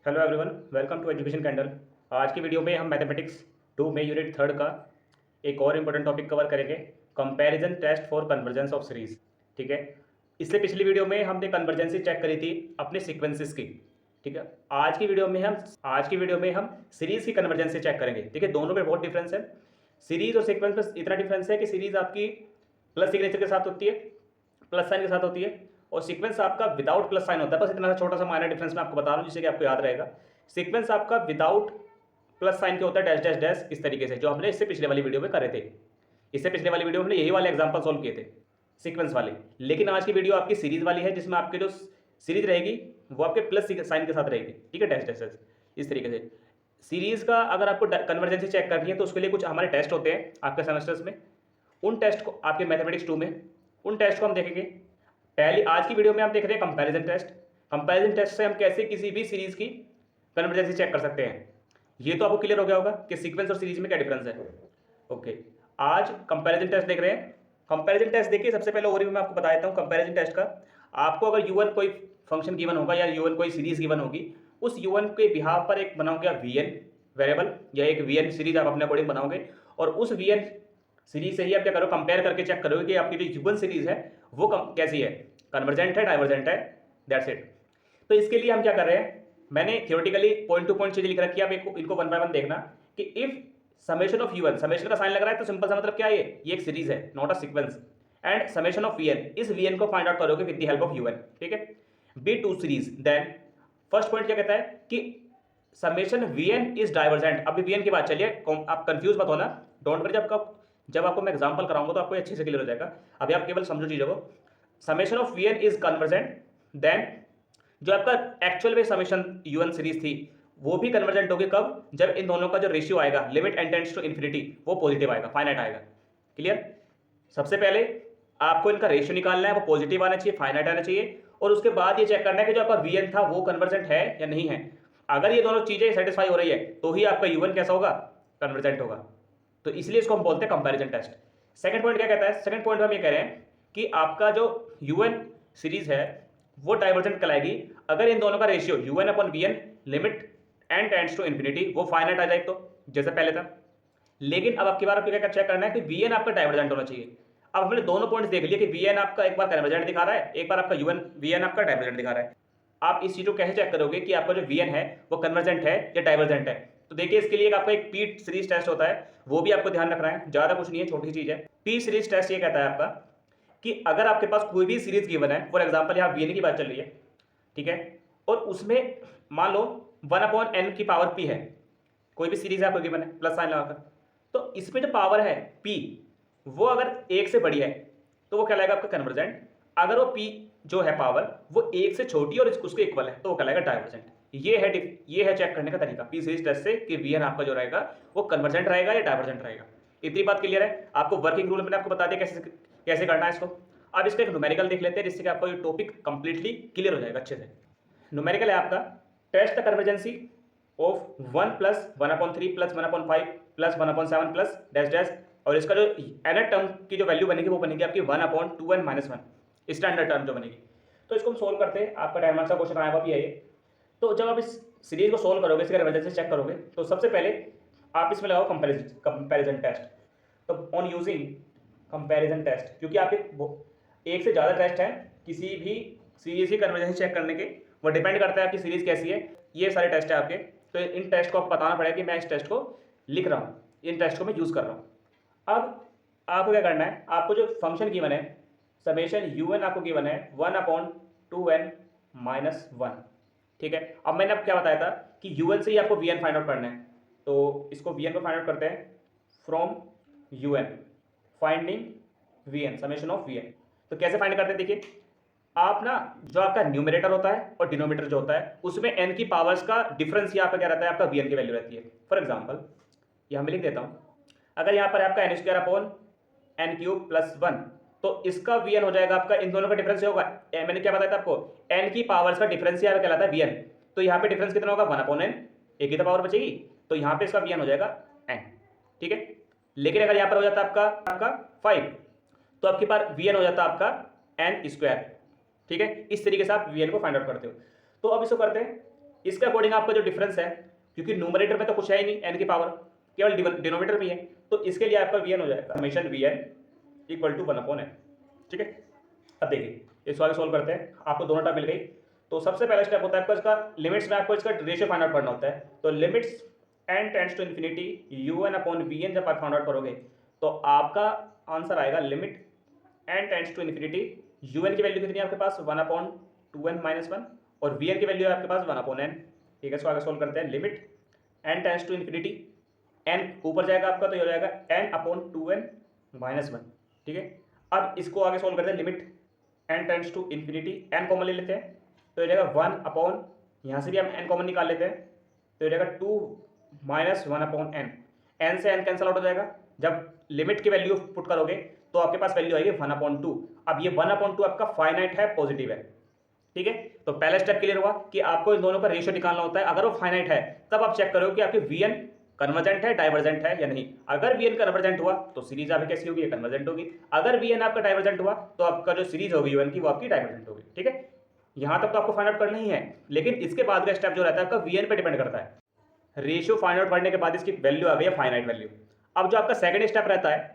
Hello everyone, welcome to education candle. आज की video में हम मैथमेटिक्स 2 में यूनिट 3 का एक और इम्पोर्टेंट टॉपिक कवर करेंगे, comparison test for convergence of series. ठीक है, इससे पिछली वीडियो में हमने कन्वर्जेंसी चेक करी थी अपने सीक्वेंसेस की। ठीक है, आज की वीडियो में हम सीरीज की कन्वर्जेंसी चेक करेंगे। ठीक है, दोनों में बहुत डिफरेंस है। सीरीज और सीक्वेंस में इतना डिफरेंस है कि सीरीज आपकी प्लस सिग्नेचर के साथ होती है, प्लस साइन के साथ होती है, और सीक्वेंस आपका विदाउट प्लस साइन होता है। बस इतना सा छोटा सा माइनर डिफरेंस मैं आपको बता रहा हूँ जिससे कि आपको याद रहेगा। सीक्वेंस आपका विदाउट प्लस साइन के होता है, डैश डैश डैश, इस तरीके से, जो हमने इससे पिछले वाली वीडियो में करे थे। इससे पिछले वाली वीडियो में हमने यही वाले एग्जांपल सॉल्व किए थे, सीक्वेंस वाले। लेकिन आज की वीडियो आपकी सीरीज वाली है, जिसमें आपके जो सीरीज रहेगी वो आपके प्लस साइन के साथ रहेगी। ठीक है, डैश डैश डैश, इस तरीके से। सीरीज का अगर आपको कन्वर्जेंसी चेक करनी है तो उसके लिए कुछ हमारे टेस्ट होते हैं आपके सेमेस्टर्स में। उन टेस्ट को आपके मैथमेटिक्स 2 में, उन टेस्ट को हम देखेंगे। पहली आज की वीडियो में हम देख रहे हैं कंपैरिजन टेस्ट। कंपैरिजन टेस्ट से हम कैसे किसी भी सीरीज की कन्वर्जेंसी चेक कर सकते हैं। ये तो आपको क्लियर हो गया होगा कि सीक्वेंस और सीरीज में क्या डिफरेंस है। ओके, आज कंपैरिजन टेस्ट देख रहे हैं। कंपैरिजन टेस्ट देखिए, सबसे पहले ओवरव्यू में आपको बता देता हूँ कंपैरिजन टेस्ट का। आपको अगर u1 कोई फंक्शन गिवन होगा या u1 कोई सीरीज गिवन होगी, उस u1 के बिहाफ पर एक बनाओगे आप vn वेरिएबल या एक vn सीरीज आप अपने अकॉर्डिंग बनाओगे, और उस vn सीरीज से ही आप क्या करो, कंपेयर करके चेक करोगे कि आपकी जो u1 सीरीज है वो कैसी है, कन्वर्जेंट है, डाइवर्जेंट है, दैट्स इट। तो इसके लिए हम क्या कर रहे हैं, मैंने थियोरेटिकली पॉइंट टू पॉइंट चीजें लिख रखी है। आप इनको वन बाय वन देखना कि if summation of u1, summation का साइन लग रहा है तो सिंपल सा मतलब क्या है, ये एक सीरीज है, not a sequence. And summation of vn, इस vn को फाइंड आउट करोगे with the help of u1। ठीक है, B two series, then first point क्या कहता है कि समेशन vn इज डाइवर्जेंट। अभी vn की बात चलिए, आप कंफ्यूज मत होना, डोंट वरी। जब आपको मैं एग्जांपल कराऊंगा तो आपको अच्छे से क्लियर हो जाएगा। अभी आप केवल समझो चीजों को। Summation of vn is convergent, then जो आपका एक्चुअल में समेशन u1 सीरीज थी वो भी कन्वर्जेंट होगी। कब? जब इन दोनों का जो रेशियो आएगा, limit n tends to infinity, वो पॉजिटिव आएगा, फाइनाइट आएगा। क्लियर? सबसे पहले आपको इनका रेशियो निकालना है, वो पॉजिटिव आना चाहिए, फाइनाइट आना चाहिए, और उसके बाद ये चेक करना है कि जो आपका vn था वो कन्वर्जेंट है या नहीं है। अगर ये दोनों चीजें सेटिस्फाई हो रही है तो ही आपका u1 कैसा होगा, कन्वर्जेंट होगा। तो इसलिए इसको हम बोलते हैं कंपैरिजन टेस्ट। सेकंड पॉइंट क्या कहता है, सेकंड पॉइंट हम ये कह रहे हैं कि आपका जो u1 सीरीज है वो डाइवर्जेंट कहलाएगी अगर इन दोनों का ratio u1 upon vn limit n tends to infinity वो फाइनाइट आ जाए, तो जैसे पहले था। लेकिन अब आपकी बार आपको क्या चेक करना है कि vn आपका डाइवर्जेंट होना चाहिए। अब हमने दोनों पॉइंट्स देख लिए कि vn आपका एक बार कन्वर्जेंट दिखा रहा है, एक बार आपका vn आपका डाइवर्जेंट दिखा रहा है। आप इस चीज को कैसे चेक करोगे कि आपका जो vn है वो कन्वर्जेंट है या डाइवर्जेंट है? तो देखिए, इसके लिए आपका एक पी सीरीज टेस्ट होता है, वो भी आपको ध्यान रखना है, ज्यादा कुछ नहीं है, छोटी चीज है। पी सीरीज टेस्ट ये कहता है आपका कि अगर आपके पास कोई भी सीरीज गिवन है, फॉर एग्जांपल यहाँ vn की बात चल रही है, ठीक है, और उसमें मान लो 1/n की पावर p है, कोई भी सीरीज आपको गिवन है प्लस साइन लगाकर, तो इसमें जो पावर है p वो अगर 1 से बड़ी है तो वो कहलाएगा आपका कन्वर्जेंट। अगर वो p जो है पावर वो 1 से छोटी और उसके इक्वल है तो वो कहलाएगा डाइवर्जेंट। ये है चेक करने का तरीका पी सीरीज टेस्ट से कि vn आपका जो रहेगा वो कन्वर्जेंट रहेगा या डाइवर्जेंट रहेगा। इतनी बात क्लियर है? आपको वर्किंग रूल मैंने आपको बता दिया कैसे कैसे करना है इसको। अब इसका एक न्यूमेरिकल देख लेते हैं जिससे कि आपको ये टॉपिक कंप्लीटली क्लियर हो जाएगा अच्छे से। न्यूमेरिकल है आपका, test the convergency of 1 plus 1/3 plus 1/5 plus 1/7 plus dash dash, और इसका जो nth टर्म की जो वैल्यू बनेगी वो बनेगी आपकी 1/2n - 1, स्टैंडर्ड टर्म जो बनेगी। तो इसको हम सोल्व करते हैं, आपका टाइम मार्क्स का क्वेश्चन आया हुआ भी है ये। तो जब आप इस सीरीज को सोल्व करोगे, इसका कन्वर्जेंसी चेक करोगे, तो सबसे पहले आप इसमें लगाओ कंपैरिजन टेस्ट। तो ऑन यूजिंग कंपैरिजन टेस्ट, क्योंकि आपके एक से ज़्यादा टेस्ट हैं किसी भी सीरीज की कन्वर्जेंसी चेक करने के, वो डिपेंड करता है आपकी सीरीज कैसी है। ये सारे टेस्ट है आपके, तो इन टेस्ट को आपको बताना पड़ेगा कि मैं इस टेस्ट को लिख रहा हूँ, इन टेस्ट को मैं यूज़ कर रहा हूँ। अब आपको क्या करना है, आपको जो फंक्शन गिवन है समेशन u1 आपको गिवन है 1/2n - 1। ठीक है, अब मैंने अब क्या बताया था कि u1 से ही आपको vn फाइंड आउट करना है, तो इसको vn को फाइंड आउट करते हैं from un, finding vn, summation of vn। तो कैसे फाइंड करते हैं, देखिए आप ना, जो आपका न्यूमरेटर होता है और डिनोमिनेटर जो होता है उसमें n की पावर्स का डिफरेंस यहाँ पर क्या रहता है, आपका vn की वैल्यू रहती है। फॉर एग्जाम्पल यहाँ मैं लिख देता हूँ, अगर यहाँ पर आपका n² + 1, तो इसका vn हो जाएगा आपका, इन दोनों का डिफरेंस होगा, मैंने क्या बताया था आपको, n की पावर्स का डिफरेंस यहाँ पे कहलाता है vn। तो यहाँ पे डिफरेंस कितना होगा, 1/n, एक ही तो पावर बचेगी, तो यहाँ पे इसका vn हो जाएगा n। ठीक है, लेकिन अगर यहाँ पर हो जाता आपका 5, तो आपके पास vn हो जाता आपका n²। ठीक है, इस तरीके से आप vn को फाइंड आउट करते हो। तो अब इसको करते हैं, इसके अकॉर्डिंग आपका जो डिफरेंस है, क्योंकि न्यूमरेटर में तो कुछ है ही नहीं एन की पावर, केवल डिनोमिनेटर में है, तो इसके लिए आपका वीएन हो जाएगा summation VN equal to 1/n। ठीक है, अब देखिए इसको आगे सोल्व करते हैं। आपको दोनों टर्म मिल गई, तो सबसे पहला स्टेप होता है आपका इसका लिमिट्स में आपको इसका रेशियो फाइंड आउट करना होता है। तो limits n tends to infinity un/vn जब आप फाइंड आउट करोगे तो आपका आंसर आएगा limit n tends to infinity un की वैल्यू कितनी है आपके पास 1/2n - 1 और vn की वैल्यू है आपके पास 1/n। ठीक है, इसको आगे सोल्व करते हैं। Limit n tends to infinity, n ऊपर जाएगा आपका तो ये हो जाएगा n/2n - 1। ठीक है, अब इसको आगे सोल्व करते हैं। Limit n tends to infinity, n common ले लेते हैं तो ये जाएगा 1/, यहाँ से भी हम n कॉमन निकाल लेते हैं तो ये जाएगा 2 - 1/n। n से n कैंसिल आउट हो जाएगा। जब लिमिट की वैल्यू पुट करोगे तो आपके पास वैल्यू आएगी 1/2। अब ये 1/2 आपका फाइनाइट है, पॉजिटिव है। ठीक है, तो पहला स्टेप क्लियर हुआ कि आपको इन दोनों का रेशियो निकालना होता है। अगर वो फाइनाइट है तब आप चेक करो कि आपकी वीएन कन्वर्जेंट है, डाइवर्जेंट है या नहीं। अगर वीएन कन्वर्जेंट हुआ तो सीरीज आपकी कैसी होगी, कन्वर्जेंट होगी। अगर वीएन आपका डाइवर्जेंट हुआ तो आपका जो सीरीज होगी यूएन की वो आपकी डाइवर्जेंट होगी। ठीक है, यहां तक तो आपको फाइंड आउट करना ही है, लेकिन इसके बाद का स्टेप जो रहता है आपका वीएन पे डिपेंड करता है। रेशियो फाइंड आउट करने के बाद इसकी वैल्यू आ गई है फाइनाइट वैल्यू। अब जो आपका सेकंड स्टेप रहता है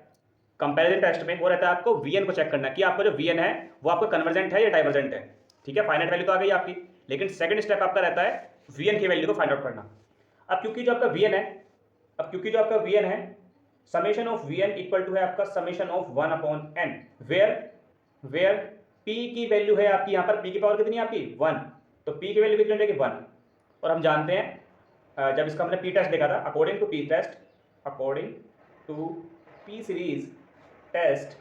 कंपैरिजन टेस्ट में, वो रहता है आपको वीएन को चेक करना कि आपका जो वीएन है वो आपका कन्वर्जेंट है या डाइवर्जेंट है। ठीक है, फाइनाइट वैल्यू तो आ गई आपकी, लेकिन सेकंड स्टेप आपका रहता है वीएन की वैल्यू को फाइंड आउट करना। अब क्योंकि जो आपका वीएन है summation of VN equal to है आपका summation of 1/n, where p की वैल्यू है आपकी, यहाँ पर p की पावर कितनी है आपकी 1, तो p की वैल्यू कितनी हो जाएगी 1। और हम जानते हैं जब इसका हमने p टेस्ट देखा था, according to p series test,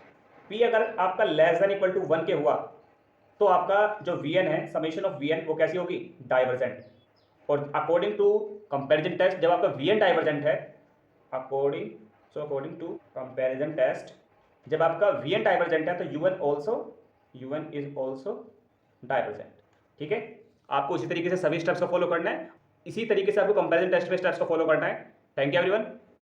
p अगर आपका लेस देन इक्वल टू 1 के हुआ तो आपका जो वीएन है समेशन ऑफ वीएन वो कैसी होगी, डाइवर्जेंट। और अकॉर्डिंग टू कंपैरिजन टेस्ट जब आपका वीएन डाइवर्जेंट है, अकॉर्डिंग टू कंपैरिजन टेस्ट जब आपका वीएन डाइवर्जेंट है तो यूएन इज ऑल्सो डाइवर्जेंट। ठीक है, आपको इसी तरीके से सभी स्टेप्स को फॉलो करना है, इसी तरीके से आपको कंपैरिजन टेस्ट में स्टेप्स को फॉलो करना है। Thank you everyone.